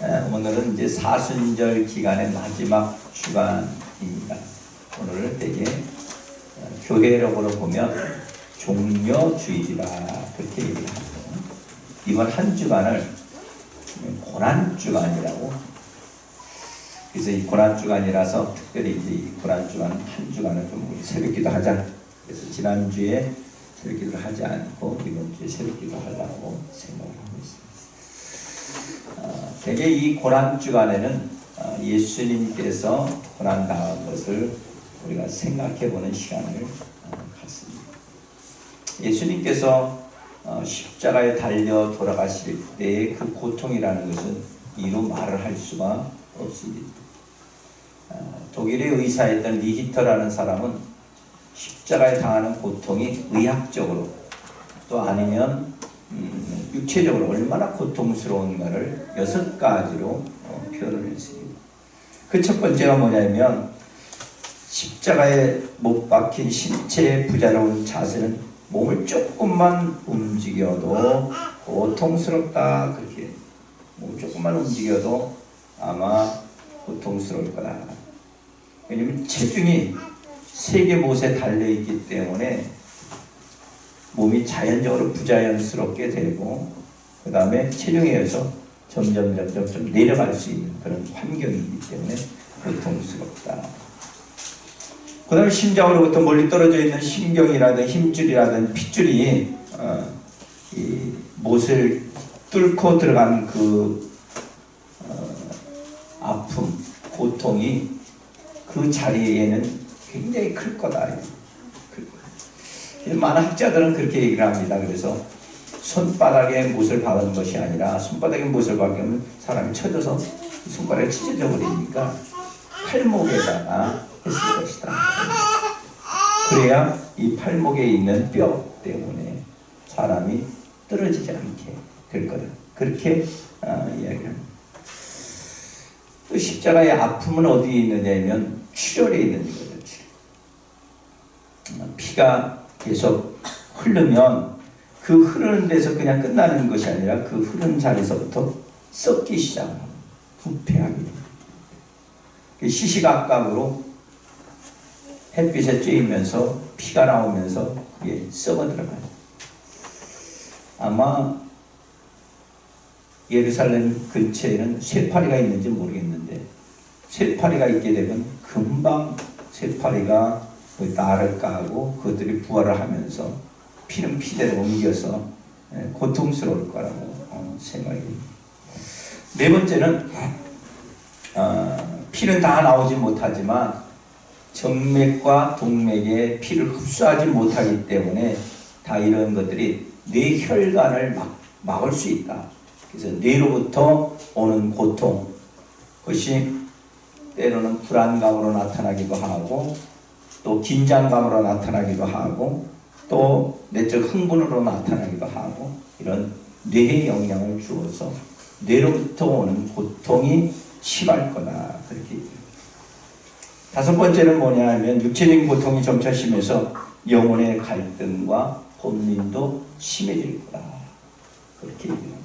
오늘은 이제 사순절 기간의 마지막 주간입니다. 오늘을 되게 교회력으로 보면 종려주일이라 그렇게 얘기를 하고, 이번 한 주간을 고난주간이라고. 그래서 이 고난주간이라서 특별히 이제 이 고난주간 한 주간을 좀 우리 새벽기도 하자. 그래서 지난주에 새벽기도를 하지 않고 이번 주에 새벽기도 하려고 생각을 하고 있습니다. 되게 이 고난주간에는 예수님께서 고난당한 것을 우리가 생각해보는 시간을 갖습니다. 예수님께서 십자가에 달려 돌아가실 때의 그 고통이라는 것은 이루 말을 할 수가 없습니다. 독일의 의사였던 리히터라는 사람은 십자가에 당하는 고통이 의학적으로 또 아니면 육체적으로 얼마나 고통스러운가를 6가지로 표현을 했습니다. 그 첫 번째가 뭐냐면, 십자가에 못 박힌 신체의 부자로운 자세는 몸을 조금만 움직여도 고통스럽다. 그렇게 몸을 조금만 움직여도 아마 고통스러울 거다. 왜냐하면 체중이 세계 못에 달려있기 때문에 몸이 자연적으로 부자연스럽게 되고, 그 다음에 체중에 의해서 점점 좀 내려갈 수 있는 그런 환경이기 때문에 고통스럽다. 그 다음에 심장으로부터 멀리 떨어져 있는 심경이라든 힘줄이라든 핏줄이 이 못을 뚫고 들어간 그 아픔, 고통이 그 자리에는 굉장히 클 거다. 많은 학자들은 그렇게 얘기를 합니다. 그래서 손바닥에 못을 박은 것이 아니라, 손바닥에 못을 박으면 사람이 쳐져서 손가락이 찢어져 버리니까 팔목에다가 했을 것이다. 그래야 이 팔목에 있는 뼈 때문에 사람이 떨어지지 않게 될 거다. 그렇게 이야기를 합니다. 또 십자가의 아픔은 어디에 있느냐면 출혈에 있는 거죠. 피가 계속 흐르면 그 흐르는 데서 그냥 끝나는 것이 아니라 그 흐르는 자리에서부터 썩기 시작합니다. 부패하게 됩니다. 시시각각으로 햇빛에 쬐이면서 피가 나오면서 그게 썩어 들어가요. 아마 예루살렘 근처에는 쇠파리가 있는지 모르겠는데, 쇠파리가 있게 되면 금방 쇠파리가 알을 까고 그것들이 부활을 하면서 피는 피대로 옮겨서 고통스러울 거라고 생각이 됩니다. 네 번째는 피는 다 나오지 못하지만 정맥과 동맥에 피를 흡수하지 못하기 때문에 다 이런 것들이 뇌 혈관을 막을 수 있다. 그래서 뇌로부터 오는 고통, 그것이 때로는 불안감으로 나타나기도 하고, 또 긴장감으로 나타나기도 하고, 또 내적 흥분으로 나타나기도 하고, 이런 뇌에 영향을 주어서 뇌로부터 오는 고통이 심할 거다. 그렇게 얘기합니다. 다섯 번째는 뭐냐 하면, 육체적인 고통이 점차 심해서 영혼의 갈등과 범민도 심해질 거다. 그렇게 얘기합니다.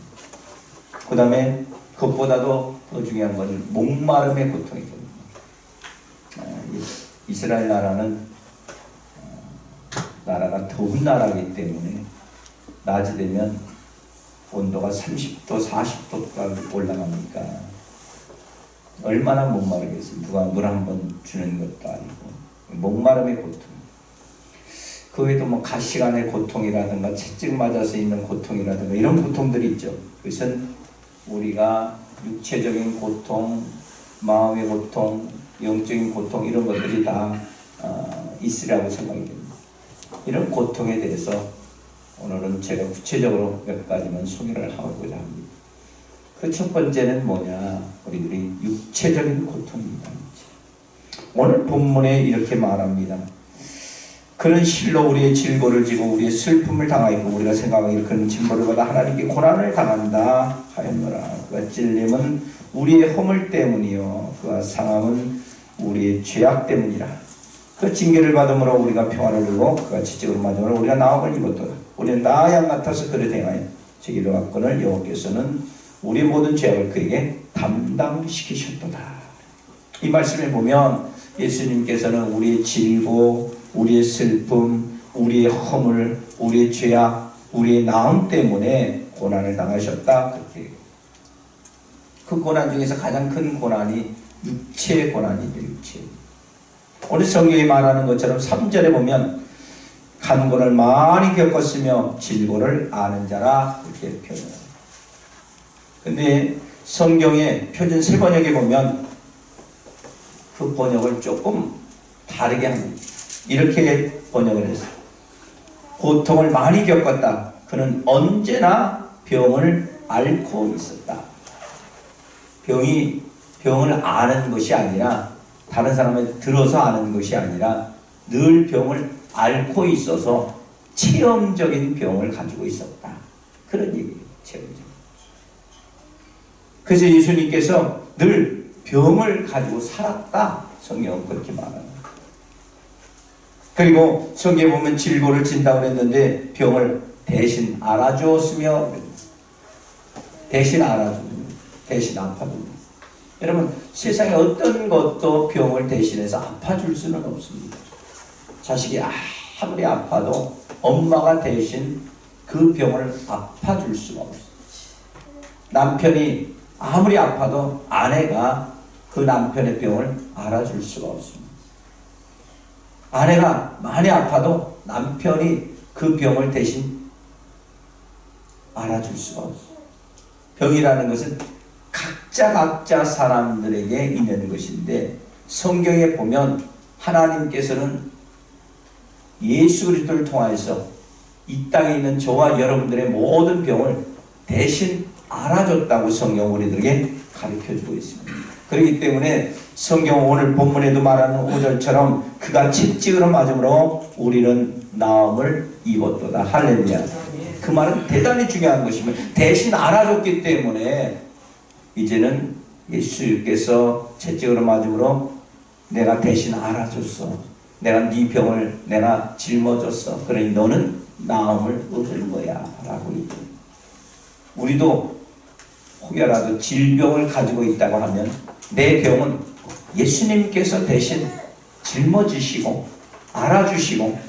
그 다음에 그것보다도 더 중요한 것은 목마름의 고통이 됩니다. 이스라엘 나라는 나라가 더운 나라이기 때문에 낮이 되면 온도가 30도, 40도까지 올라갑니까? 얼마나 목마르겠어요. 누가 물 한 번 주는 것도 아니고. 목마름의 고통. 그 외에도 뭐 가시관의 고통이라든가 채찍 맞아서 있는 고통이라든가 이런 고통들이 있죠. 그것은 우리가 육체적인 고통, 마음의 고통, 영적인 고통, 이런 것들이 다 있으라고 생각이 됩니다. 이런 고통에 대해서 오늘은 제가 구체적으로 몇 가지만 소개를 하고자 합니다. 그 첫 번째는 뭐냐, 우리들이 육체적인 고통입니다. 오늘 본문에 이렇게 말합니다. 그는 실로 우리의 질고를 지고 우리의 슬픔을 당하였고 우리가 생각하기를 그는 징벌을 받아 하나님께 고난을 당한다 하였노라. 그가 찔림은 우리의 허물 때문이요 그가 상함은 우리의 죄악 때문이라. 그 징계를 받음으로 우리가 평안을 누리고 그가 지적으로 맞음으로 우리가 나음을 입었도다. 우리는 나 양 같아서 그를 행하여 제 길을 왔거늘 여호와께서는 우리 모든 죄악을 그에게 담당시키셨도다. 이 말씀에 보면 예수님께서는 우리의 질고, 우리의 슬픔, 우리의 허물, 우리의 죄악, 우리의 나음 때문에 고난을 당하셨다. 그렇게. 그 고난 중에서 가장 큰 고난이 육체의 고난이죠. 육체. 오늘 성경이 말하는 것처럼 3절에 보면 간고를 많이 겪었으며 질고를 아는 자라 이렇게 표현합니다. 근데 성경의 표준 세 번역에 보면 그 번역을 조금 다르게 합니다. 이렇게 번역을 했어요. 고통을 많이 겪었다. 그는 언제나 병을 앓고 있었다. 병을 아는 것이 아니라, 다른 사람을 들어서 아는 것이 아니라 늘 병을 앓고 있어서 체험적인 병을 가지고 있었다. 그런 얘기예요. 체험적. 그래서 예수님께서 늘 병을 가지고 살았다. 성경은 그렇게 말합니다. 그리고 성경에 보면 질고를 진다고 했는데 병을 대신 알아주었으며, 대신 알아줍니다. 대신 아파줍니다. 여러분, 세상에 어떤 것도 병을 대신해서 아파줄 수는 없습니다. 자식이 아무리 아파도 엄마가 대신 그 병을 아파줄 수가 없어요. 남편이 아무리 아파도 아내가 그 남편의 병을 알아줄 수가 없습니다. 아내가 많이 아파도 남편이 그 병을 대신 알아줄 수가 없어요. 병이라는 것은 각자 사람들에게 있는 것인데, 성경에 보면 하나님께서는 예수 그리스도를 통하여서 이 땅에 있는 저와 여러분들의 모든 병을 대신 알아줬다고 성경 우리들에게 가르쳐주고 있습니다. 그렇기 때문에 성경 오늘 본문에도 말하는 5절처럼 그가 채찍으로 맞음으로 우리는 나음을 입었도다. 할렐루야. 그 말은 대단히 중요한 것입니다. 대신 알아줬기 때문에 이제는 예수께서 채찍으로 맞음으로 내가 대신 알아줬어. 내가 네 병을 내가 짊어졌어. 그러니 너는 나음을 얻을 거야 라고 얘기해요. 우리도 혹여라도 질병을 가지고 있다고 하면 내 병은 예수님께서 대신 짊어지시고 알아주시고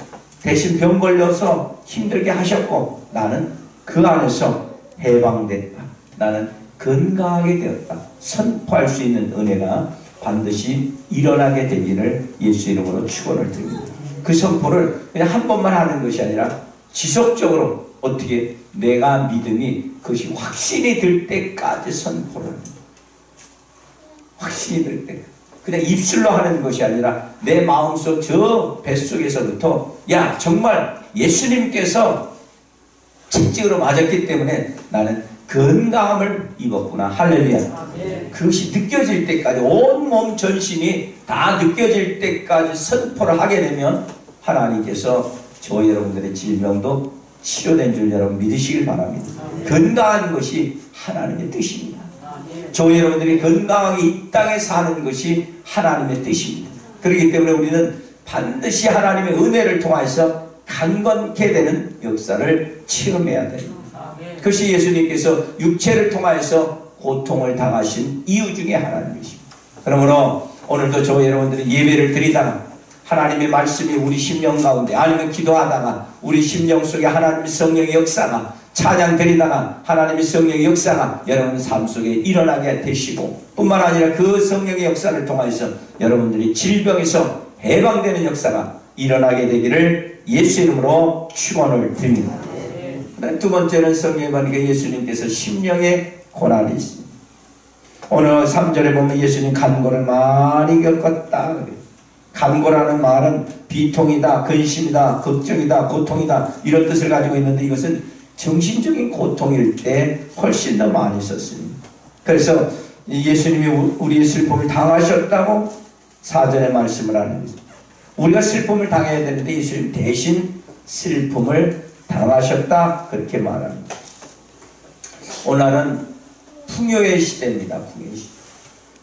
대신 병 걸려서 힘들게 하셨고 나는 그 안에서 해방됐다. 나는 건강하게 되었다. 선포할 수 있는 은혜가 반드시 일어나게 되기를 예수 이름으로 축원을 드립니다. 그 선포를 그냥 한 번만 하는 것이 아니라 지속적으로 어떻게 내가 믿음이 그것이 확신이 들 때까지 선포를 합니다. 확신이 들 때. 그냥 입술로 하는 것이 아니라 내 마음속 저 뱃속에서부터 야 정말 예수님께서 채찍으로 맞았기 때문에 나는 건강함을 입었구나. 할렐루야. 그것이 느껴질 때까지 온몸 전신이 다 느껴질 때까지 선포를 하게 되면 하나님께서 저 여러분들의 질병도 치료된 줄 여러분 믿으시길 바랍니다. 건강한 것이 하나님의 뜻입니다. 저 여러분들이 건강하게 이 땅에 사는 것이 하나님의 뜻입니다. 그렇기 때문에 우리는 반드시 하나님의 은혜를 통해서 강건케 되는 역사를 체험해야 됩니다. 그것이 예수님께서 육체를 통하여서 고통을 당하신 이유 중에 하나님이십니다. 그러므로 오늘도 저 여러분들이 예배를 드리다가 하나님의 말씀이 우리 심령 가운데 아니면 기도하다가 우리 심령 속에 하나님의 성령의 역사가 찬양 드리다가 하나님의 성령의 역사가 여러분 삶 속에 일어나게 되시고 뿐만 아니라 그 성령의 역사를 통해서 여러분들이 질병에서 해방되는 역사가 일어나게 되기를 예수 이름으로 축원을 드립니다. 두 번째는 성경에 보니까 예수님께서 심령의 고난이 있습니다. 오늘 3절에 보면 예수님 간고를 많이 겪었다. 간고라는 말은 비통이다, 근심이다, 걱정이다, 고통이다 이런 뜻을 가지고 있는데 이것은 정신적인 고통일 때 훨씬 더 많이 썼습니다. 그래서 예수님이 우리의 슬픔을 당하셨다고 4절에 말씀을 하는 것입니다. 우리가 슬픔을 당해야 되는데 예수님 대신 슬픔을 당하셨다 그렇게 말합니다. 오늘은 풍요의 시대입니다.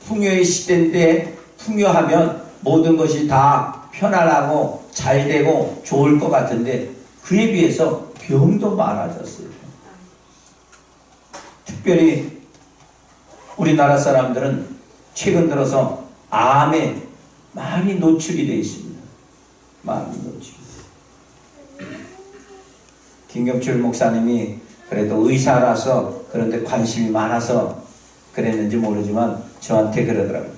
풍요의 시대인데 풍요하면 모든 것이 다 편안하고 잘 되고 좋을 것 같은데 그에 비해서 병도 많아졌어요. 특별히 우리나라 사람들은 최근 들어서 암에 많이 노출이 되어 있습니다. 많이 노출. 김경출 목사님이 그래도 의사라서 그런데 관심이 많아서 그랬는지 모르지만 저한테 그러더라고요.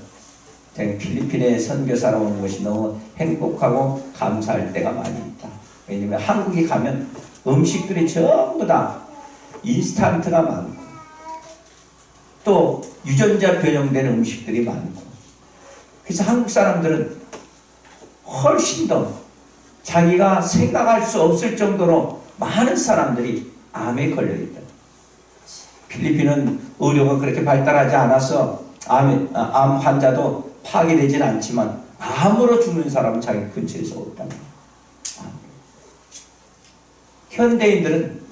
제가 필리핀에 선교사로 오는 것이 너무 행복하고 감사할 때가 많이 있다. 왜냐면 한국에 가면 음식들이 전부 다 인스턴트가 많고 또 유전자 변형된 음식들이 많고 그래서 한국 사람들은 훨씬 더 자기가 생각할 수 없을 정도로 많은 사람들이 암에 걸려있다. 필리핀은 의료가 그렇게 발달하지 않아서 암 환자도 파괴되진 않지만 암으로 죽는 사람은 자기 근처에서 없다. 현대인들은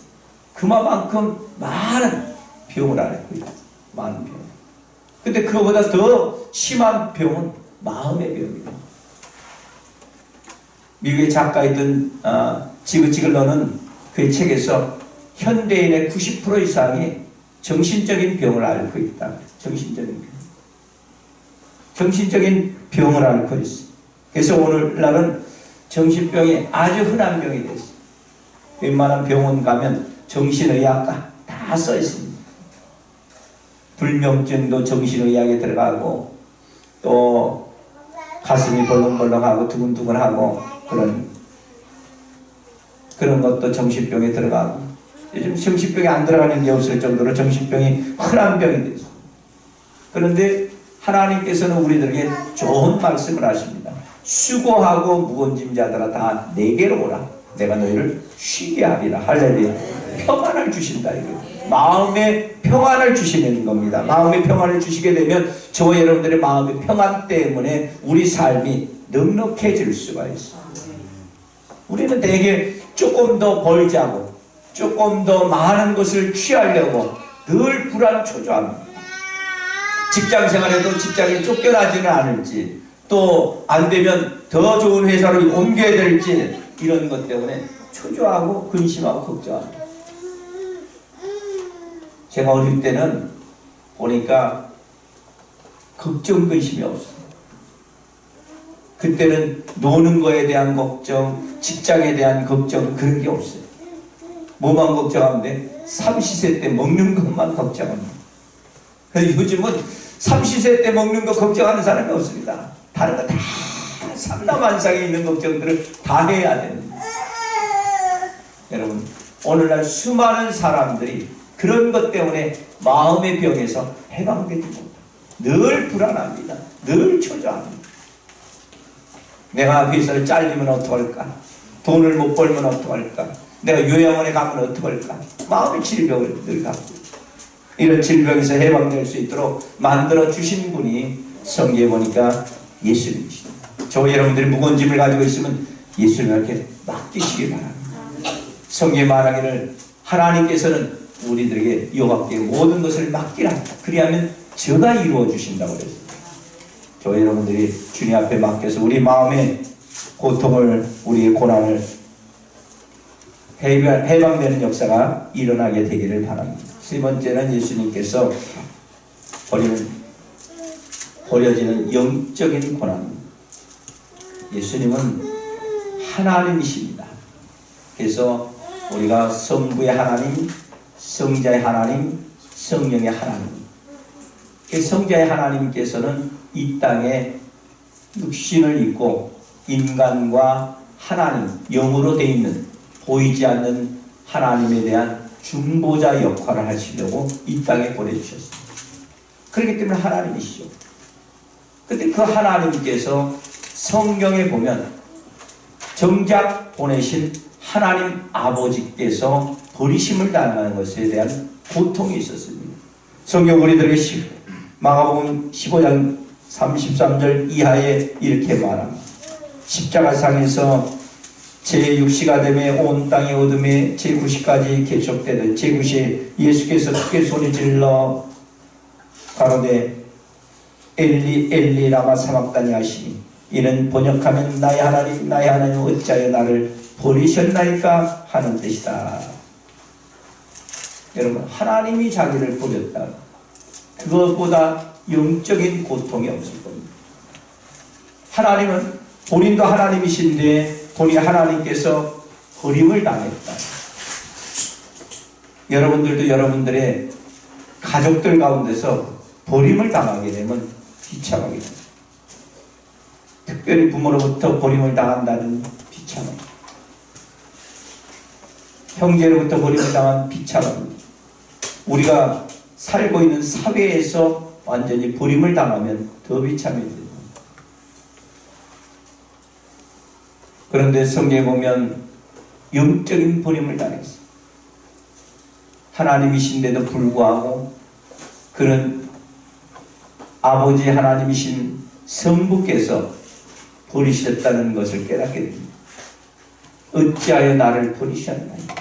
그만큼 많은 병을 앓고 있다. 많은 병. 근데 그거보다 더 심한 병은 마음의 병이다. 미국의 작가이던 지그치글러는 그의 책에서 현대인의 90% 이상이 정신적인 병을 앓고 있다. 정신적인 병을 앓고 있어. 그래서 오늘날은 정신병이 아주 흔한 병이 됐어. 웬만한 병원 가면 정신의학과 다 써 있습니다. 불면증도 정신의학에 들어가고 또 가슴이 벌렁벌렁하고 두근두근하고 그런 것도 정신병에 들어가고 요즘 정신병이 안 들어가는 게 없을 정도로 정신병이 흔한 병이 됐어. 그런데 하나님께서는 우리들에게 좋은 말씀을 하십니다. 수고하고 무거운 짐 자들아 다 내게로 오라. 내가 너희를 쉬게 하리라. 할렐루야. 평안을 주신다. 마음의 평안을 주시는 겁니다. 마음의 평안을 주시게 되면 저와 여러분들의 마음의 평안 때문에 우리 삶이 넉넉해질 수가 있어요. 우리는 되게 조금 더 벌자고 조금 더 많은 것을 취하려고 늘 불안초조합니다. 직장생활에도 직장에 쫓겨나지는 않을지 또 안되면 더 좋은 회사로 옮겨야 될지 이런 것 때문에 초조하고 근심하고 걱정합니다. 제가 어릴 때는 보니까 걱정 근심이 없어요. 그때는 노는 거에 대한 걱정, 직장에 대한 걱정 그런 게 없어요. 뭐만 걱정하는데 삼시세 때 먹는 것만 걱정합니다. 그래서 요즘은 삼시세 때 먹는 거 걱정하는 사람이 없습니다. 다른 거 다 삼라만상에 있는 걱정들을 다 해야 됩니다. 여러분 오늘날 수많은 사람들이 그런 것 때문에 마음의 병에서 해방되지 못합니다. 늘 불안합니다. 늘 초조합니다. 내가 회사를 잘리면 어떡할까? 돈을 못 벌면 어떡할까? 내가 요양원에 가면 어떡할까? 마음의 질병을 늘 갖고 이런 질병에서 해방될 수 있도록 만들어 주신 분이 성경에 보니까 예수님이십니다. 저 여러분들이 무거운 짐을 가지고 있으면 예수님께 맡기시기 바랍니다. 성경에 말하기를 하나님께서는 우리들에게 여호와께 모든 것을 맡기라. 그리하면 저가 이루어 주신다고 그랬습니다. 저 여러분들이 주님 앞에 맡겨서 우리 마음의 고통을 우리의 고난을 해방되는 역사가 일어나게 되기를 바랍니다. 세 번째는 예수님께서 버려지는 영적인 고난입니다. 예수님은 하나님이십니다. 그래서 우리가 성부의 하나님, 성자의 하나님, 성령의 하나님. 성자의 하나님께서는 이 땅에 육신을 입고 인간과 하나님, 영으로 되어 있는 보이지 않는 하나님에 대한 중보자 역할을 하시려고 이 땅에 보내주셨습니다. 그렇기 때문에 하나님이시죠. 근데 그 하나님께서 성경에 보면 정작 보내신 하나님 아버지께서 버리심을 당하는 것에 대한 고통이 있었습니다. 성경 우리들에게 마가복음 15장 33절 이하에 이렇게 말합니다. 십자가상에서 제6시가 되매 온 땅의 어둠에 제9시까지 계속되던 제9시에 예수께서 크게 소리질러 가로되 엘리 엘리 라마 사박다니 하시니 이는 번역하면 나의 하나님 나의 하나님 어찌하여 나를 버리셨나이까 하는 뜻이다. 여러분 하나님이 자기를 버렸다. 그것보다 영적인 고통이 없을 겁니다. 하나님은 본인도 하나님이신데 본인 하나님께서 버림을 당했다. 여러분들도 여러분들의 가족들 가운데서 버림을 당하게 되면 비참하게 됩니다. 특별히 부모로부터 버림을 당한다는 비참함, 형제로부터 버림을 당한 비참함, 우리가 살고 있는 사회에서 완전히 버림을 당하면 더 비참해집니다. 그런데 성경에 보면 영적인 버림을 당했어요. 하나님이신데도 불구하고 그는 아버지 하나님이신 성부께서 버리셨다는 것을 깨닫게 됩니다. 어찌하여 나를 버리셨나이까.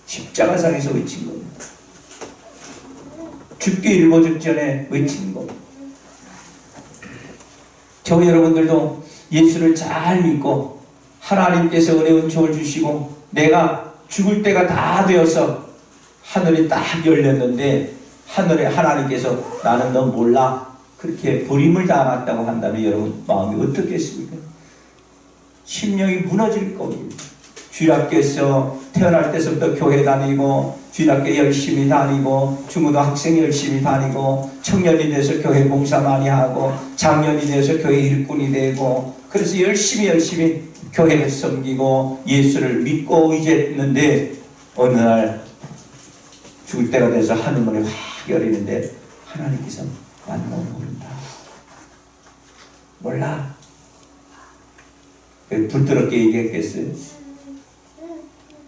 십자가상에서 외친 겁니다. 죽기 일보 직전에 외친 겁니다. 저 여러분들도 예수를 잘 믿고 하나님께서 은혜 은총을 주시고 내가 죽을 때가 다 되어서 하늘이 딱 열렸는데 하늘에 하나님께서 나는 너 몰라 그렇게 버림을 당했다고 한다면 여러분 마음이 어떻겠습니까? 심령이 무너질 겁니다. 주일학교에서 태어날 때부터 교회 다니고 주일학교 열심히 다니고 중고등 학생 열심히 다니고 청년이 돼서 교회 봉사 많이 하고 장년이 돼서 교회 일꾼이 되고 그래서 열심히 교회를 섬기고 예수를 믿고 의지했는데 어느 날 죽을 때가 돼서 하늘문이 확 열리는데 하나님께서 나는 너 모른다. 몰라. 불더럽게 얘기했겠어요?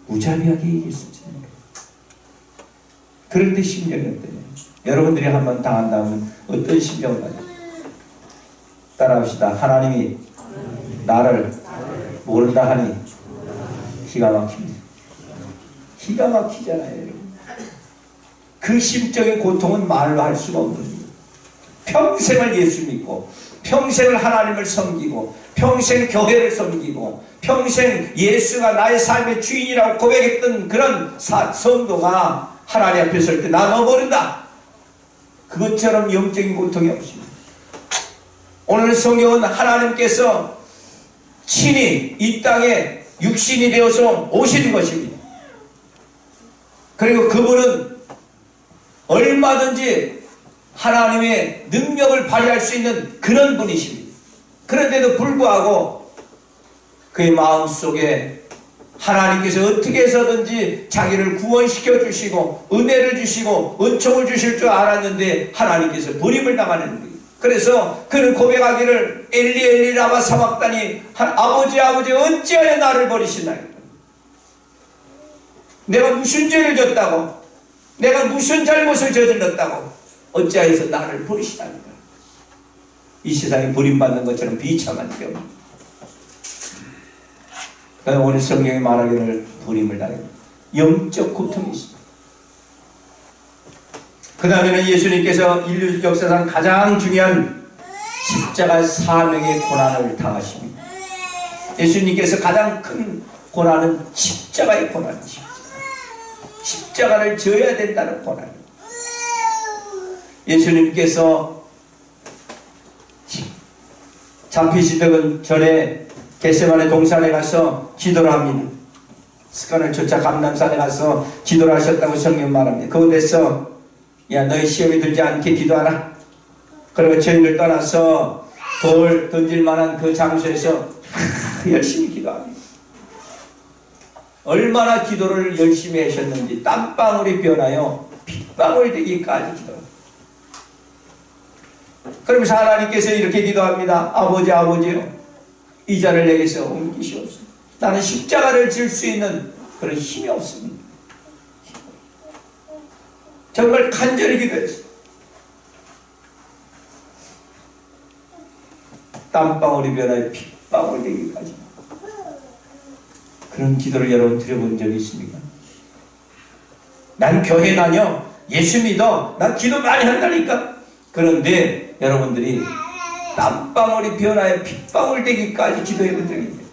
무자비하게 얘기했었지. 그런데 심정이 어떠냐? 여러분들이 한번 당한다면 어떤 심정을 가져? 따라합시다. 하나님이 나를 모른다 하니 기가 막힙니다. 기가 막히잖아요. 여러분. 그 심적인 고통은 말로 할 수가 없는 거예요. 평생을 예수 믿고 평생을 하나님을 섬기고 평생 교회를 섬기고 평생 예수가 나의 삶의 주인이라고 고백했던 그런 성도가 하나님 앞에 설 때 나 너 모른다. 그것처럼 영적인 고통이 없습니다. 오늘 성경은 하나님께서 친히 이 땅에 육신이 되어서 오신 것입니다. 그리고 그분은 얼마든지 하나님의 능력을 발휘할 수 있는 그런 분이십니다. 그런데도 불구하고 그의 마음속에 하나님께서 어떻게 해서든지 자기를 구원시켜 주시고 은혜를 주시고 은총을 주실 줄 알았는데 하나님께서 버림을 당하는 거예요. 그래서 그는 고백하기를 엘리 엘리 라마 사박다니 아버지 어찌하여 나를 버리시나이까. 내가 무슨 죄를 졌다고 내가 무슨 잘못을 저질렀다고 어찌하여서 나를 버리시나이까. 이 세상에 버림받는 것처럼 비참한 경우. 오늘 성경이 말하기를 버림을 당해 영적 고통이 있습니다. 그 다음에는 예수님께서 인류 역사상 가장 중요한 십자가 사명의 고난을 당하십니다. 예수님께서 가장 큰 고난은 십자가의 고난입니다. 십자가를 져야 된다는 고난. 예수님께서 잡히시던 전에 겟세마네 동산에 가서 기도를 합니다. 습관을 쫓아 감람산에 가서 기도를 하셨다고 성경 말합니다. 그곳에서 야 너희 시험에 들지 않게 기도하라. 그리고 저희를 떠나서 돌 던질 만한 그 장소에서 열심히 기도합니다. 얼마나 기도를 열심히 하셨는지 땀방울이 변하여 핏방울 되기까지 기도합니다. 그러면서 하나님께서 이렇게 기도합니다. 아버지요 이 자를 내게서 옮기시옵소서. 나는 십자가를 질 수 있는 그런 힘이 없습니다. 정말 간절히 기도했어요. 땀방울이 변하여 핏방울 되기까지. 그런 기도를 여러분 드려본 적이 있습니까? 난 교회 다녀. 예수 믿어. 난 기도 많이 한다니까. 그런데 여러분들이 땀방울이 변하여 핏방울 되기까지 기도해 본 적이 있어요.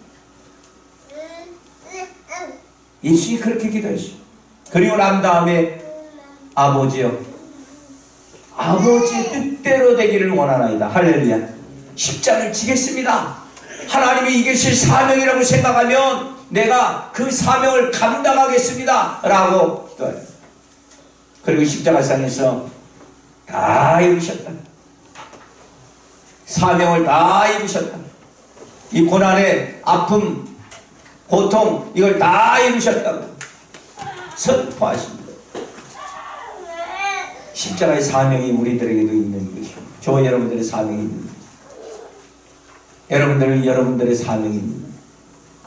예수님이 그렇게 기도했어요. 그리고 난 다음에 아버지요 아버지의 뜻대로 되기를 원하나이다. 할렐루야. 십자가를 지겠습니다. 하나님이 이것이 사명이라고 생각하면 내가 그 사명을 감당하겠습니다 라고 기도해요. 그리고 십자가상에서 다 이루셨다. 사명을 다 이루셨다. 이 고난의 아픔, 고통, 이걸 다 이루셨다고 선포하십니다. 십자가의 사명이 우리들에게도 있는 것이고, 저와 여러분들의 사명이 있는 것이고, 여러분들의 사명이 있는 것이고,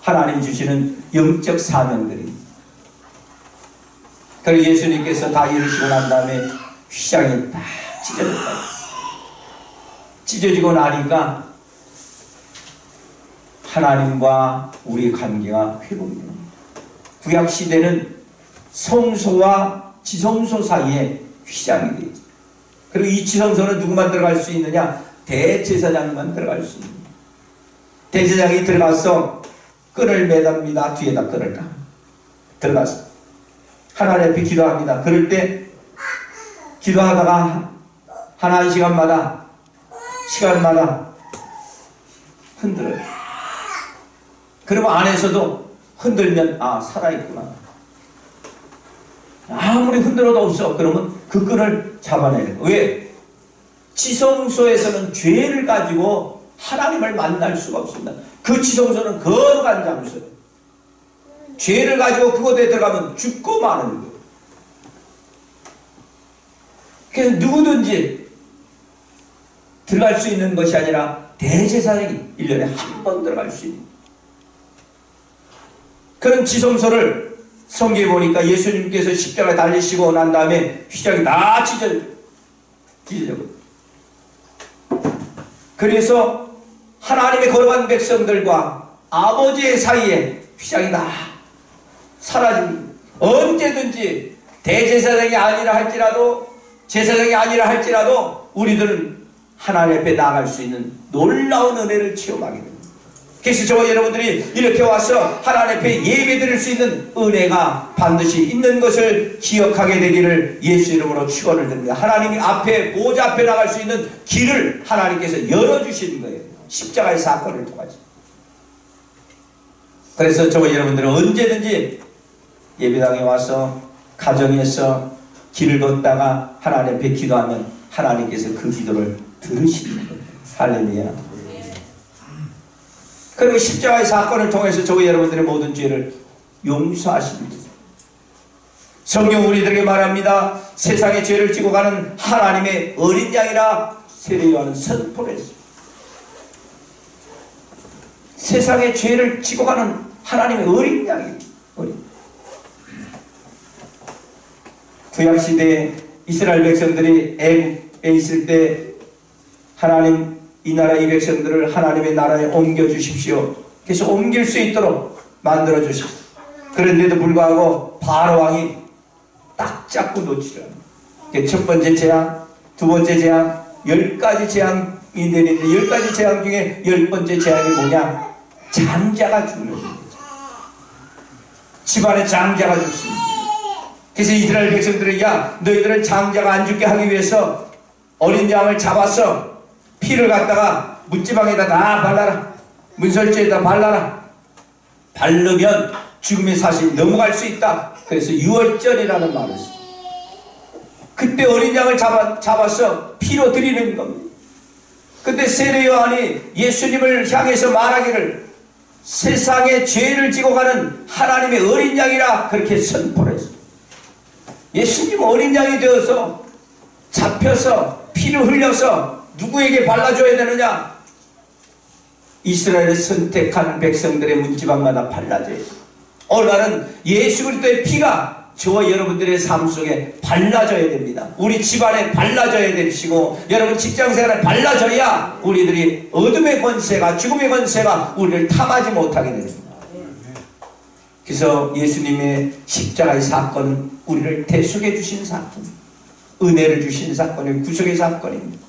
하나님 주시는 영적 사명들입니다. 그리고 예수님께서 다 이루시고 난 다음에 휘장이 다 찢어졌다. 찢어지고 나니까 하나님과 우리의 관계가 회복됩니다. 구약시대는 성소와 지성소 사이에 휘장이 되어 있습니다. 그리고 이 지성소는 누구만 들어갈 수 있느냐? 대제사장만 들어갈 수 있습니다. 대제사장이 들어가서 끈을 매답니다. 뒤에다 끈을 들어가서 하나님 앞에 기도합니다. 그럴 때 기도하다가 한 시간마다 흔들어요. 그리고 안에서도 흔들면 살아있구나. 아무리 흔들어도 없어. 그러면 그 끈을 잡아내야 돼요. 왜? 지성소에서는 죄를 가지고 하나님을 만날 수가 없습니다. 그 지성소는 거룩한 장소예요. 죄를 가지고 그곳에 들어가면 죽고 마는 거예요. 그래서 누구든지 들어갈 수 있는 것이 아니라 대제사장이 1년에 한 번 들어갈 수 있는 그런 지성소를 성경에 보니까 예수님께서 십자가에 달리시고 난 다음에 휘장이 다 찢어져요. 그래서 하나님의 거룩한 백성들과 아버지의 사이에 휘장이 다 사라집니다. 언제든지 대제사장이 아니라 할지라도 우리들은 하나님 앞에 나아갈 수 있는 놀라운 은혜를 체험하게 됩니다. 그래서 저와 여러분들이 이렇게 와서 하나님 앞에 예배드릴 수 있는 은혜가 반드시 있는 것을 기억하게 되기를 예수 이름으로 축원을 드립니다. 하나님 앞에 보좌 앞에 나갈 수 있는 길을 하나님께서 열어주시는 거예요. 십자가의 사건을 통해서. 그래서 저와 여러분들은 언제든지 예배당에 와서 가정에서 길을 걷다가 하나님 앞에 기도하면 하나님께서 그 기도를 들으시는 거예요. 할렐루야. 그리고 십자가의 사건을 통해서 저와 여러분들의 모든 죄를 용서하십니다. 성경 우리들에게 말합니다. 세상의 죄를 지고 가는 하나님의 어린 양이라 세례요한은 선포를 했습니다. 세상의 죄를 지고 가는 하나님의 어린 양이에요. 구약시대에 이스라엘 백성들이 애국에 있을 때 하나님 이 나라 이 백성들을 하나님의 나라에 옮겨주십시오. 그래서 옮길 수 있도록 만들어 주십시오. 그런데도 불구하고 바로 왕이 딱 잡고 놓치려. 첫 번째 재앙, 두 번째 재앙, 10가지 재앙이 되는데 10가지 재앙 중에 10번째 재앙이 뭐냐? 장자가 죽는 거죠. 집안에 장자가 죽습니다. 그래서 이스라엘 백성들은 야 너희들은 장자가 안 죽게 하기 위해서 어린 양을 잡아서 피를 갖다가 문지방에다 다 발라라. 문설주에다 발라라. 바르면 죽음의 사실이 넘어갈 수 있다. 그래서 유월절이라는 말을 했어요. 그때 어린 양을 잡아서 피로 드리는 겁니다. 근데 세례요한이 예수님을 향해서 말하기를 세상의 죄를 지고 가는 하나님의 어린 양이라 그렇게 선포를 했어요. 예수님 어린 양이 되어서 잡혀서 피를 흘려서 누구에게 발라줘야 되느냐? 이스라엘을 선택한 백성들의 문지방마다 발라줘야 돼요. 오늘날은 예수 그리스도의 피가 저와 여러분들의 삶 속에 발라져야 됩니다. 우리 집안에 발라져야 되시고 여러분 직장생활에 발라져야 우리들이 어둠의 권세가 죽음의 권세가 우리를 탐하지 못하게 됩니다. 그래서 예수님의 십자가의 사건은 우리를 대속해 주신 사건, 은혜를 주신 사건이 구속의 사건입니다.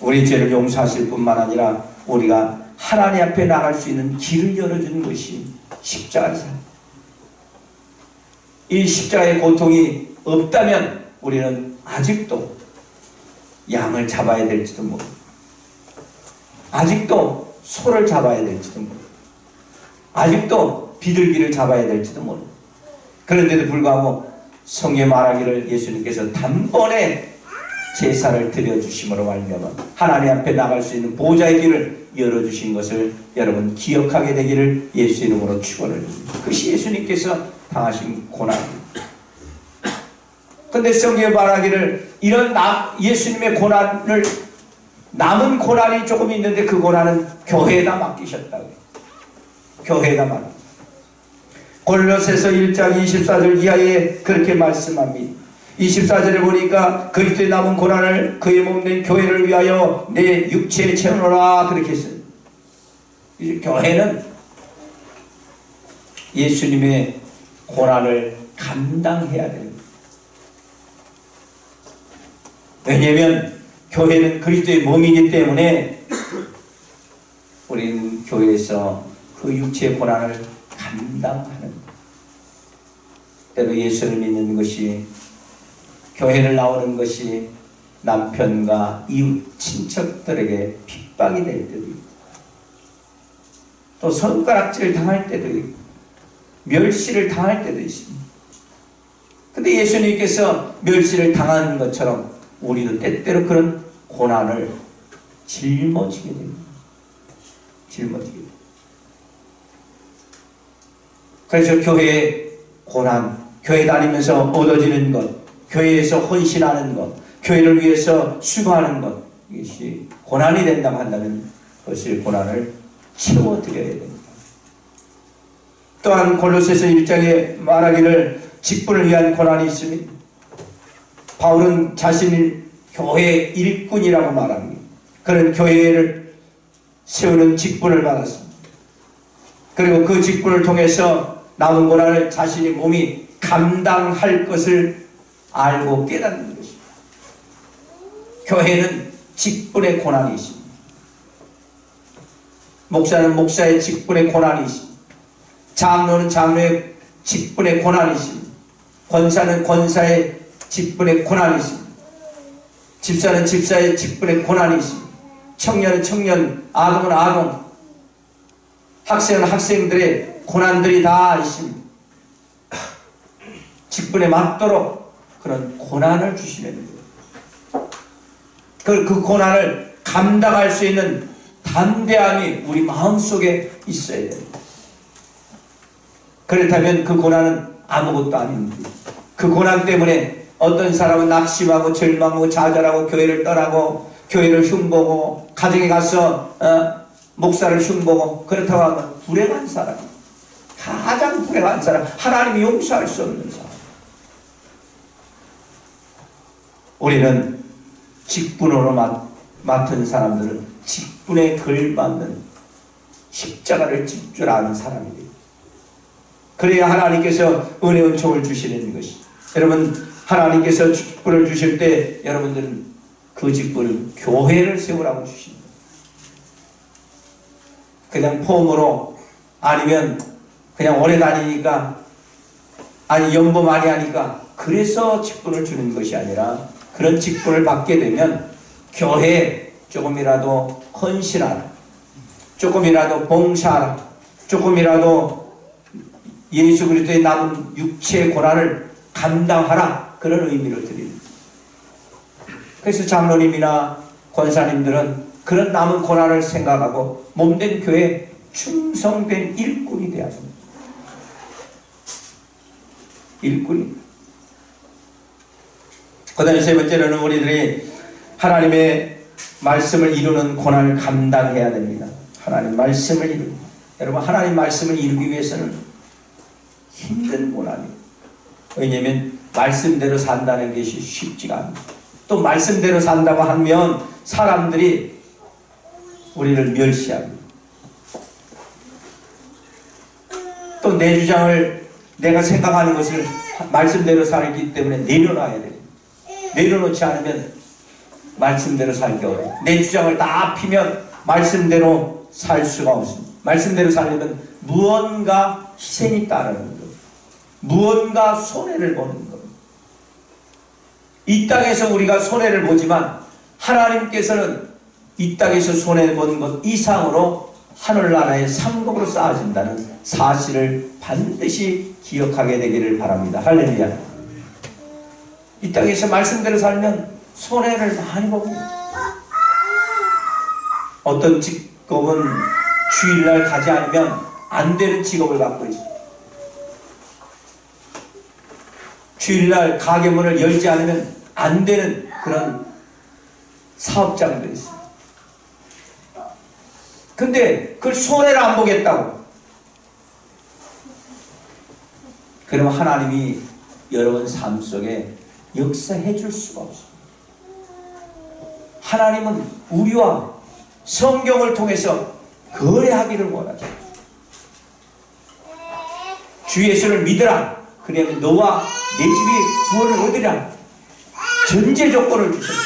우리 죄를 용서하실 뿐만 아니라 우리가 하나님 앞에 나갈 수 있는 길을 열어주는 것이 십자가입니다. 이 십자가의 고통이 없다면 우리는 아직도 양을 잡아야 될지도 모르고, 아직도 소를 잡아야 될지도 모르고, 아직도 비둘기를 잡아야 될지도 모르고, 그런데도 불구하고 성경에 말하기를 예수님께서 단번에 제사를 드려주심으로 말미암아 하나님 앞에 나갈 수 있는 보좌의 길을 열어주신 것을 여러분 기억하게 되기를 예수 이름으로 축원을 드립니다. 그것이 예수님께서 당하신 고난입니다. 근데 성경에 말하기를 이런 예수님의 고난을, 남은 고난이 조금 있는데 그 고난은 교회에다 맡기셨다고요. 교회에다 맡깁니다. 골로새서 1장 24절 이하에 그렇게 말씀합니다. 24절에 보니까 그리스도의 남은 고난을 그의 몸된 교회를 위하여 내 육체에 채우노라 그렇게 했어요. 이제 교회는 예수님의 고난을 감당해야 됩니다. 왜냐하면 교회는 그리스도의 몸이기 때문에 우리는 교회에서 그 육체의 고난을 감당하는, 때로 예수를 믿는 것이, 교회를 나오는 것이 남편과 이웃 친척들에게 핍박이 될 때도 있고, 또 손가락질 당할 때도 있고, 멸시를 당할 때도 있습니다. 근데 예수님께서 멸시를 당하는 것처럼 우리도 때때로 그런 고난을 짊어지게 됩니다. 짊어지게 됩니다. 그래서 교회의 고난, 교회 다니면서 얻어지는 것, 교회에서 헌신하는 것, 교회를 위해서 수고하는 것, 이것이 고난이 된다고 한다면 그것을 고난을 채워드려야 됩니다. 또한 골로새서 1장에 말하기를 직분을 위한 고난이 있습니다. 바울은 자신을 교회 일꾼이라고 말합니다. 그런 교회를 세우는 직분을 받았습니다. 그리고 그 직분을 통해서 남은 고난을 자신의 몸이 감당할 것을 알고 깨닫는 것입니다. 교회는 직분의 고난이 있습니다. 목사는 목사의 직분의 고난이 있습니다. 장로는 장로의 직분의 고난이 있습니다. 권사는 권사의 직분의 고난이 있습니다. 집사는 집사의 직분의 고난이 있습니다. 청년은 청년, 아동은 아동, 학생은 학생들의 고난들이 다 있습니다. 직분에 맞도록 그런 고난을 주시는 거예요. 그 고난을 감당할 수 있는 담대함이 우리 마음속에 있어야 됩니다. 그렇다면 그 고난은 아무것도 아닙니다. 그 고난 때문에 어떤 사람은 낙심하고 절망하고 좌절하고 교회를 떠나고 교회를 흉보고 가정에 가서 목사를 흉보고, 그렇다고 하면 불행한 사람, 가장 불행한 사람, 하나님이 용서할 수 없는 사람. 우리는 직분으로 맡은 사람들은 직분에 걸맞는 십자가를 질 줄 아는 사람입니다. 그래야 하나님께서 은혜 은총을 주시는 것이. 여러분, 하나님께서 직분을 주실 때 여러분들은 그 직분을 교회를 세우라고 주십니다. 그냥 폼으로, 아니면 그냥 오래 다니니까, 아니 연봉 많이 하니까 그래서 직분을 주는 것이 아니라, 그런 직분을 받게 되면 교회에 조금이라도 헌신하라, 조금이라도 봉사하라, 조금이라도 예수 그리스도의 남은 육체의 고난을 감당하라, 그런 의미를 드립니다. 그래서 장로님이나 권사님들은 그런 남은 고난을 생각하고 몸된 교회에 충성된 일꾼이 되어야 합니다. 일꾼이. 그 다음에 세 번째로는 우리들이 하나님의 말씀을 이루는 고난을 감당해야 됩니다. 하나님 말씀을 이루는. 여러분, 하나님 말씀을 이루기 위해서는 힘든 고난이에요. 왜냐하면 말씀대로 산다는 것이 쉽지가 않아요. 또 말씀대로 산다고 하면 사람들이 우리를 멸시합니다. 또 내 주장을, 내가 생각하는 것을 말씀대로 살기 때문에 내려놔야 돼요. 내려놓지 않으면 말씀대로 살기 어려워요. 내 주장을 다 피면 말씀대로 살 수가 없습니다. 말씀대로 살려면 무언가 희생이 따르는 거예요. 무언가 손해를 보는 겁니다. 이 땅에서 우리가 손해를 보지만 하나님께서는 이 땅에서 손해본 것 이상으로 하늘나라의 상급으로 쌓아진다는 사실을 반드시 기억하게 되기를 바랍니다. 할렐루야. 이 땅에서 말씀대로 살면 손해를 많이 봅니다. 어떤 직업은 주일날 가지 않으면 안 되는 직업을 갖고 있어요. 주일날 가게문을 열지 않으면 안 되는 그런 사업장도 있어요. 근데 그걸 손해를 안 보겠다고. 그러면 하나님이 여러분 삶 속에 역사해 줄 수가 없어요. 하나님은 우리와 성경을 통해서 거래하기를 원하죠. 주 예수를 믿으라. 그러면 너와 내 집이 구원을 얻으리라. 전제 조건을 주셨어요.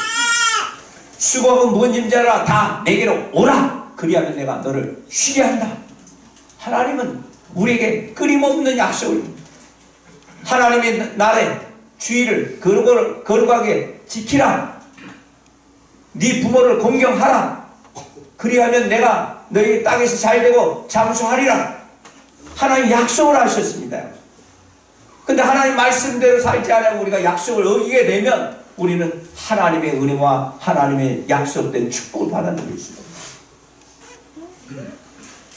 수고하고 무거운 짐자라 다 내게로 오라. 그리하면 내가 너를 쉬게 한다. 하나님은 우리에게 끊임없는 약속을, 하나님의 날에 주의를 거룩하게 지키라. 네 부모를 공경하라. 그리하면 내가 너희 땅에서 잘되고 장수하리라. 하나님 약속을 하셨습니다. 근데 하나님 말씀대로 살지 않으면 우리가 약속을 어기게 되면 우리는 하나님의 은혜와 하나님의 약속된 축복을 받아들일 수가 없습니다.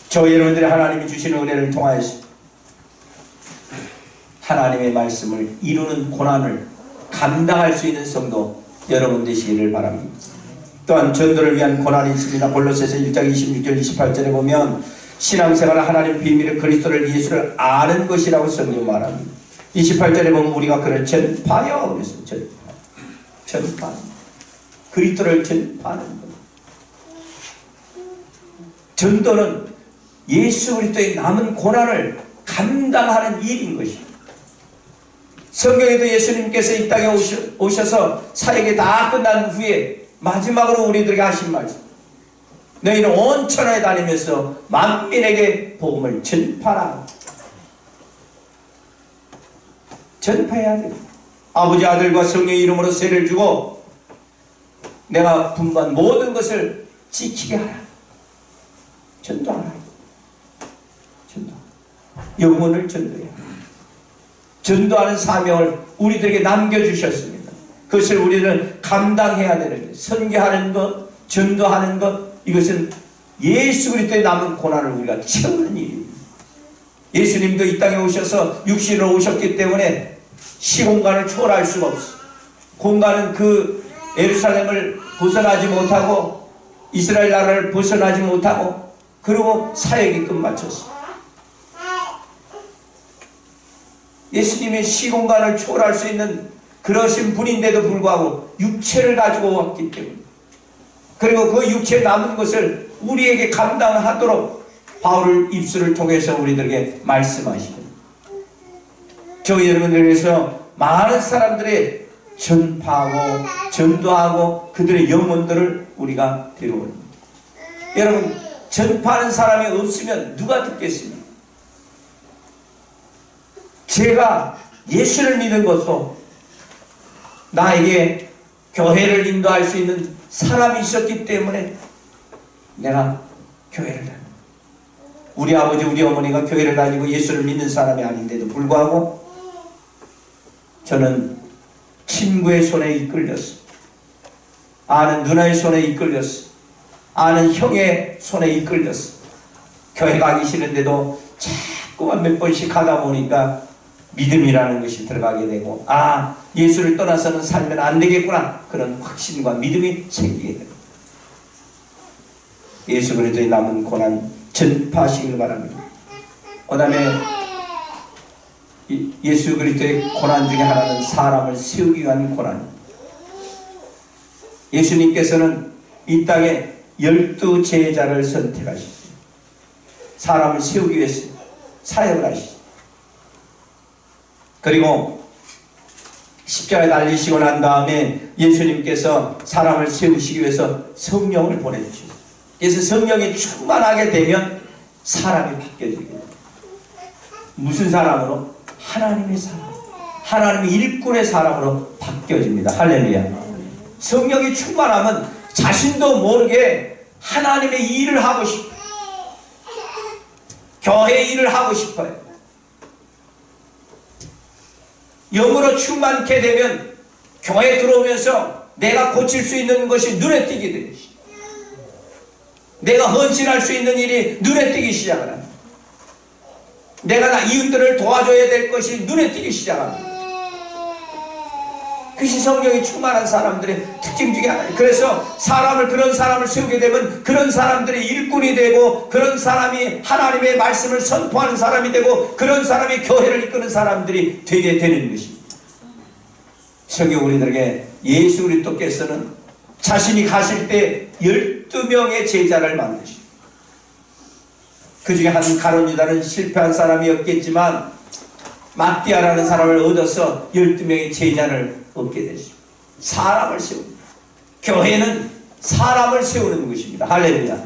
저 여러분들이 하나님이 주시는 은혜를 통하여서 하나님의 말씀을 이루는 고난을 감당할 수 있는 성도 여러분 되시기를 바랍니다. 또한 전도를 위한 고난이 있습니다. 골로새서 1장 26절 28절에 보면 신앙생활은 하나님 비밀의 그리스도를 예수를 아는 것이라고 성경 말합니다. 28절에 보면 우리가 그를 전파하여 그래서 전파 그리스도를 전파하는 것. 전도는 예수 그리스도의 남은 고난을 감당하는 일인 것입니다. 성경에도 예수님께서 이 땅에 오셔서 사역이 다 끝난 후에 마지막으로 우리들에게 하신 말씀, 너희는 온 천하에 다니면서 만민에게 복음을 전파하라. 전파해야 돼요. 아버지 아들과 성령의 이름으로 세를 주고 내가 분부한 모든 것을 지키게 하라. 전도하라. 전도. 영혼을 전도해야 합니다. 전도하는 사명을 우리들에게 남겨주셨습니다. 그것을 우리는 감당해야 되는데, 선교하는 것, 전도하는 것, 이것은 예수 그리스도의 남은 고난을 우리가 채우는 일입니다. 예수님도 이 땅에 오셔서 육신으로 오셨기 때문에 시공간을 초월할 수가 없어. 공간은 그 예루살렘을 벗어나지 못하고 이스라엘 나라를 벗어나지 못하고 그리고 사역이 끝마쳤어. 예수님의 시공간을 초월할 수 있는 그러신 분인데도 불구하고 육체를 가지고 왔기 때문에, 그리고 그 육체에 남은 것을 우리에게 감당하도록 바울 입술을 통해서 우리들에게 말씀하시고, 저 여러분들에게서 많은 사람들의 전파하고 전도하고 그들의 영혼들을 우리가 데려옵니다. 여러분, 전파하는 사람이 없으면 누가 듣겠습니까? 제가 예수를 믿은 것도 나에게 교회를 인도할 수 있는 사람이 있었기 때문에 내가 교회를 다닙니다. 우리 아버지 우리 어머니가 교회를 다니고 예수를 믿는 사람이 아닌데도 불구하고 저는 친구의 손에 이끌렸어. 아는 누나의 손에 이끌렸어. 아는 형의 손에 이끌렸어. 교회 가기 싫은데도 자꾸만 몇 번씩 하다 보니까 믿음이라는 것이 들어가게 되고, 아, 예수를 떠나서는 살면 안 되겠구나, 그런 확신과 믿음이 생기게 됩니다. 예수 그리스도의 남은 고난 전파하시길 바랍니다. 그 다음에 예수 그리스도의 고난 중에 하나는 사람을 세우기 위한 고난입니다. 예수님께서는 이 땅에 12 제자를 선택하셨어요. 사람을 세우기 위해서 사역을 하시죠. 그리고 십자가에 달리시고 난 다음에 예수님께서 사람을 세우시기 위해서 성령을 보내주셨어요. 그래서 성령이 충만하게 되면 사람이 바뀌어지게 됩니다. 무슨 사람으로? 하나님의 사람. 하나님의 일꾼의 사람으로 바뀌어집니다. 할렐루야. 성령이 충만하면 자신도 모르게 하나님의 일을 하고 싶어요. 교회 일을 하고 싶어요. 영으로 충만케 되면 교회 들어오면서 내가 고칠 수 있는 것이 눈에 띄게 돼요. 내가 헌신할 수 있는 일이 눈에 띄기 시작합니다. 내가 나 이웃들을 도와줘야 될 것이 눈에 띄기 시작합니다. 그것이 성령이 충만한 사람들의 특징 중에 하나예요. 그래서 그런 사람을 세우게 되면 그런 사람들이 일꾼이 되고, 그런 사람이 하나님의 말씀을 선포하는 사람이 되고, 그런 사람이 교회를 이끄는 사람들이 되게 되는 것입니다. 성경 우리들에게 예수 그리스도께서는 자신이 가실 때 12명의 제자를 만드십니다. 그 중에 한 가룟 유다는 실패한 사람이었겠지만 마띠아라는 사람을 얻어서 12명의 제자를 얻게 되십니다. 사람을 세웁니다. 교회는 사람을 세우는 것입니다. 할렐루야.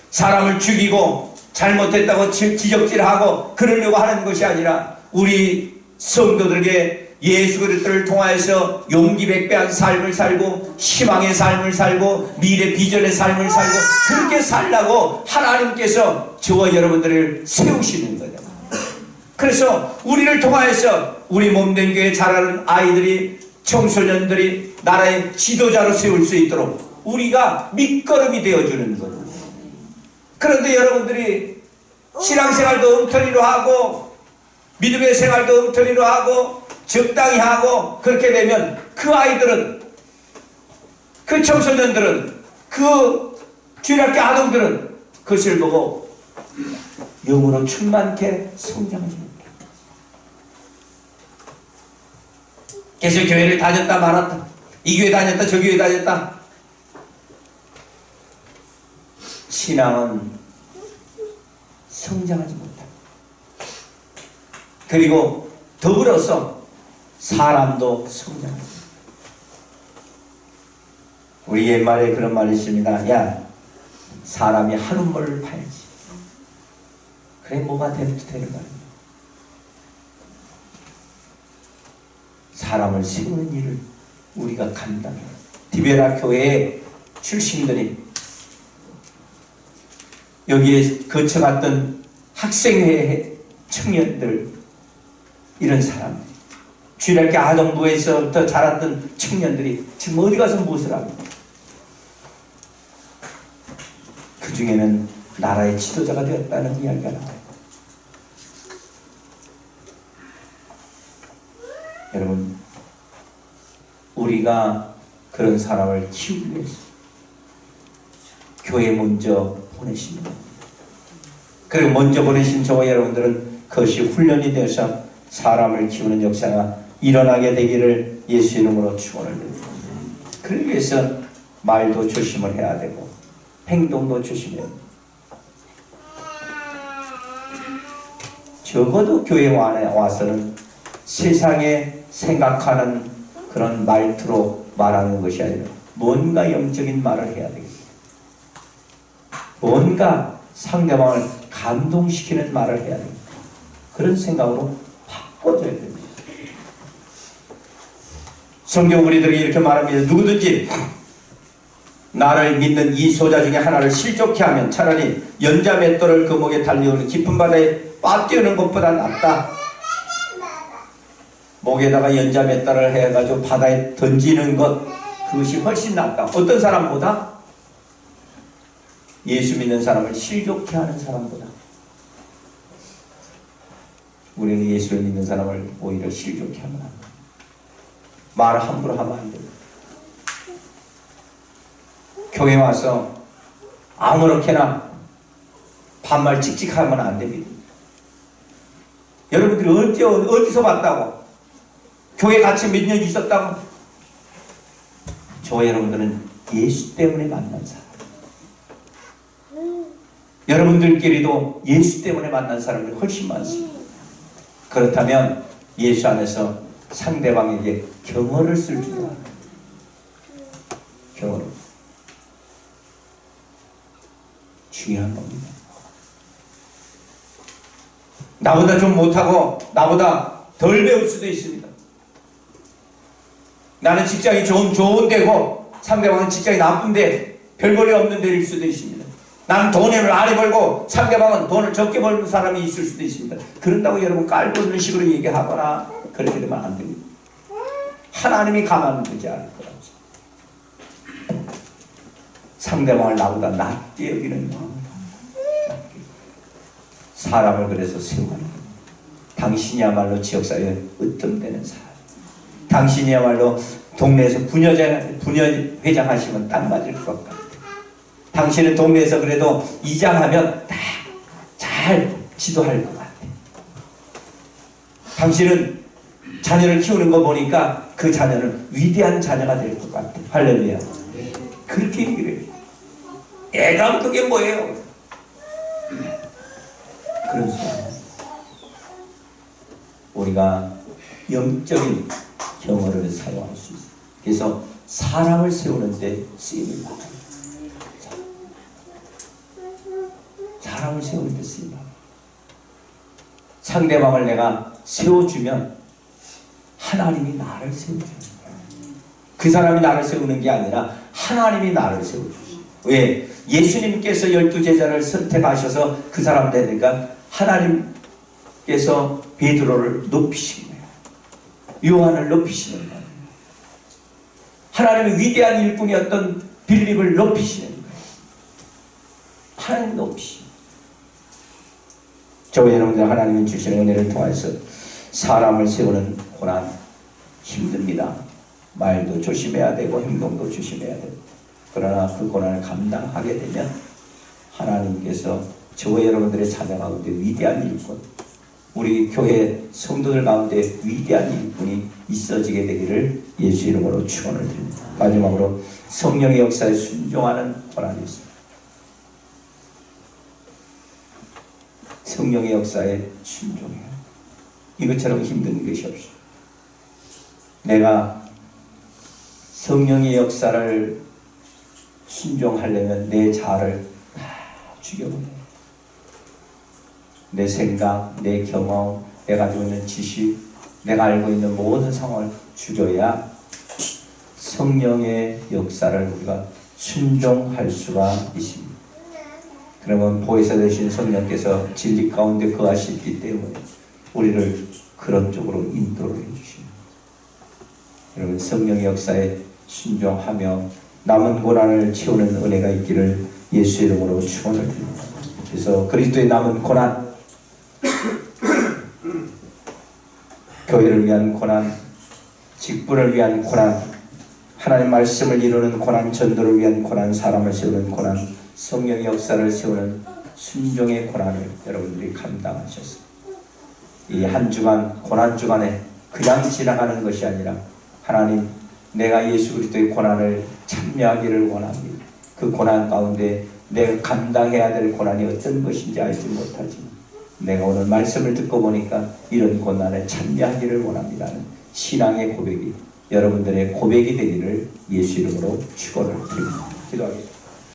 사람을 죽이고 잘못했다고 지적질하고 그러려고 하는 것이 아니라, 우리 성도들에게 예수 그리스도를 통하여서 용기 백배한 삶을 살고, 희망의 삶을 살고, 미래 비전의 삶을 살고, 그렇게 살라고 하나님께서 저와 여러분들을 세우시는 거예요. 그래서 우리를 통하여서 우리 몸된 교회에 자라는 아이들이, 청소년들이 나라의 지도자로 세울 수 있도록 우리가 밑거름이 되어주는 거예요. 그런데 여러분들이 신앙생활도 엉터리로 하고 믿음의 생활도 엉터리로 하고 적당히 하고 그렇게 되면, 그 아이들은, 그 청소년들은, 그 주일학교 아동들은 그것을 보고 영으로 충만케 성장하지 못해요. 그래서 교회를 다녔다 말았다, 이 교회 다녔다 저 교회 다녔다. 신앙은 성장하지 못합니다. 그리고 더불어서 사람도 성장합니다. 우리 옛말에 그런 말이 있습니다. 야, 사람이 한 우물을 파야지. 그래 뭐가 되는 말입니다. 사람을 세우는 일을 우리가 감당해요. 디베라 교회의 출신들이, 여기에 거쳐갔던 학생회 청년들, 이런 사람들, 주일학교 아동부에서부터 자랐던 청년들이 지금 어디 가서 무엇을 합니까? 그 중에는 나라의 지도자가 되었다는 이야기가 나와요. 여러분, 우리가 그런 사람을 키우기 위해서 교회 먼저 보내십니다. 그리고 먼저 보내신 저와 여러분들은 그것이 훈련이 되어서 사람을 키우는 역사가 일어나게 되기를 예수 이름으로 축원을 드립니다. 그러기 위해서 말도 조심을 해야 되고 행동도 조심해야 됩니다. 적어도 교회 안에 와서는 세상에 생각하는 그런 말투로 말하는 것이 아니라 뭔가 영적인 말을 해야 되겠습니다. 뭔가 상대방을 감동시키는 말을 해야 됩니다. 그런 생각으로 바꿔줘야 됩니다. 성경 우리들에게 이렇게 말합니다. 누구든지 나를 믿는 이 소자 중에 하나를 실족케 하면 차라리 연자 맷돌을 그 목에 달리오는 깊은 바다에 빠뜨리는 것보다 낫다. 목에다가 연자 맷돌을 해가지고 바다에 던지는 것, 그것이 훨씬 낫다. 어떤 사람보다? 예수 믿는 사람을 실족케 하는 사람보다. 우리는 예수를 믿는 사람을 오히려 실족케 하면 안 됩니다. 말을 함부로 하면 안 됩니다. 교회 와서 아무렇게나 반말 찍찍하면 안 됩니다. 여러분들이 어디서 봤다고? 교회 같이 몇 년 있었다고? 저와 여러분들은 예수 때문에 만난 사람. 여러분들끼리도 예수 때문에 만난 사람이 훨씬 많습니다. 그렇다면 예수 안에서 상대방에게 경어를 쓸 줄 알아요. 경어를. 중요한 겁니다. 나보다 좀 못하고 나보다 덜 배울 수도 있습니다. 나는 직장이 좋은 데고 상대방은 직장이 나쁜데 별 볼일 없는 데일 수도 있습니다. 나는 돈을 많이 벌고 상대방은 돈을 적게 벌는 사람이 있을 수도 있습니다. 그런다고 여러분 깔고 있는 식으로 얘기하거나 그렇게 되면 안 됩니다. 하나님이 가만 두지 않을 거라고. 상대방을 나보다 낮게 여기는 마음, 사람을 그래서 세우는 겁니다. 당신이야말로 지역사회에 으뜸되는 사람, 당신이야말로 동네에서 부녀회장 하시면 딱 맞을 것 같아요. 당신은 동네에서 그래도 이장하면 딱 잘 지도할 것 같아요. 당신은 자녀를 키우는 거 보니까 그 자녀는 위대한 자녀가 될 것 같아요. 할렐루야. 그렇게 얘기를 해요. 애가 그게 뭐예요? 그런 순간 우리가 영적인 경어를 사용할 수 있어요. 그래서 사람을 세우는 데 쓰임을 받아요. 사람을 세우는 데 쓰임을 받아요. 상대방을 내가 세워주면 하나님이 나를 세워주는 거예요. 그 사람이 나를 세우는 게 아니라 하나님이 나를 세워주시죠. 왜? 예수님께서 12제자를 선택하셔서 그 사람 되니까 하나님께서 베드로를 높이신 거예요. 요한을 높이시는 거예요. 하나님의 위대한 일꾼이었던 빌립을 높이시는 거예요. 하나님 높이시는 저와 여러분들 하나님이 주시는 은혜를 통해서 사람을 세우는 고난 힘듭니다. 말도 조심해야 되고 행동도 조심해야 되고 그러나 그 고난을 감당하게 되면 하나님께서 저와 여러분들의 자녀 가운데 위대한 일꾼, 우리 교회 성도들 가운데 위대한 일꾼이 있어지게 되기를 예수 이름으로 축원을 드립니다. 마지막으로 성령의 역사에 순종하는 고난이 있습니다. 성령의 역사에 순종해요. 이것처럼 힘든 것이 없어요. 내가 성령의 역사를 순종하려면 내 자아를 다 죽여버려요. 내 생각, 내 경험, 내가 가지고 있는 지식, 내가 알고 있는 모든 상황을 죽여야 성령의 역사를 우리가 순종할 수가 있습니다. 그러면 보혜사 되신 성령께서 진리 가운데 거하시기 때문에 우리를 그런 쪽으로 인도를 해주십니다. 여러분 성령의 역사에 순종하며 남은 고난을 채우는 은혜가 있기를 예수 이름으로 축원을 드립니다. 그래서 그리스도의 남은 고난, 교회를 위한 고난, 직분을 위한 고난, 하나님 말씀을 이루는 고난, 전도를 위한 고난, 사람을 세우는 고난, 성령의 역사를 세우는 순종의 고난을 여러분들이 감당하셨습니다. 이 한 주간, 고난 주간에 그냥 지나가는 것이 아니라 하나님, 내가 예수 그리스도의 고난을 참여하기를 원합니다. 그 고난 가운데 내가 감당해야 될 고난이 어떤 것인지 알지 못하지만 내가 오늘 말씀을 듣고 보니까 이런 고난에 참여하기를 원합니다는 신앙의 고백이 여러분들의 고백이 되기를 예수 이름으로 축원을 드립니다. 기도하겠습니다.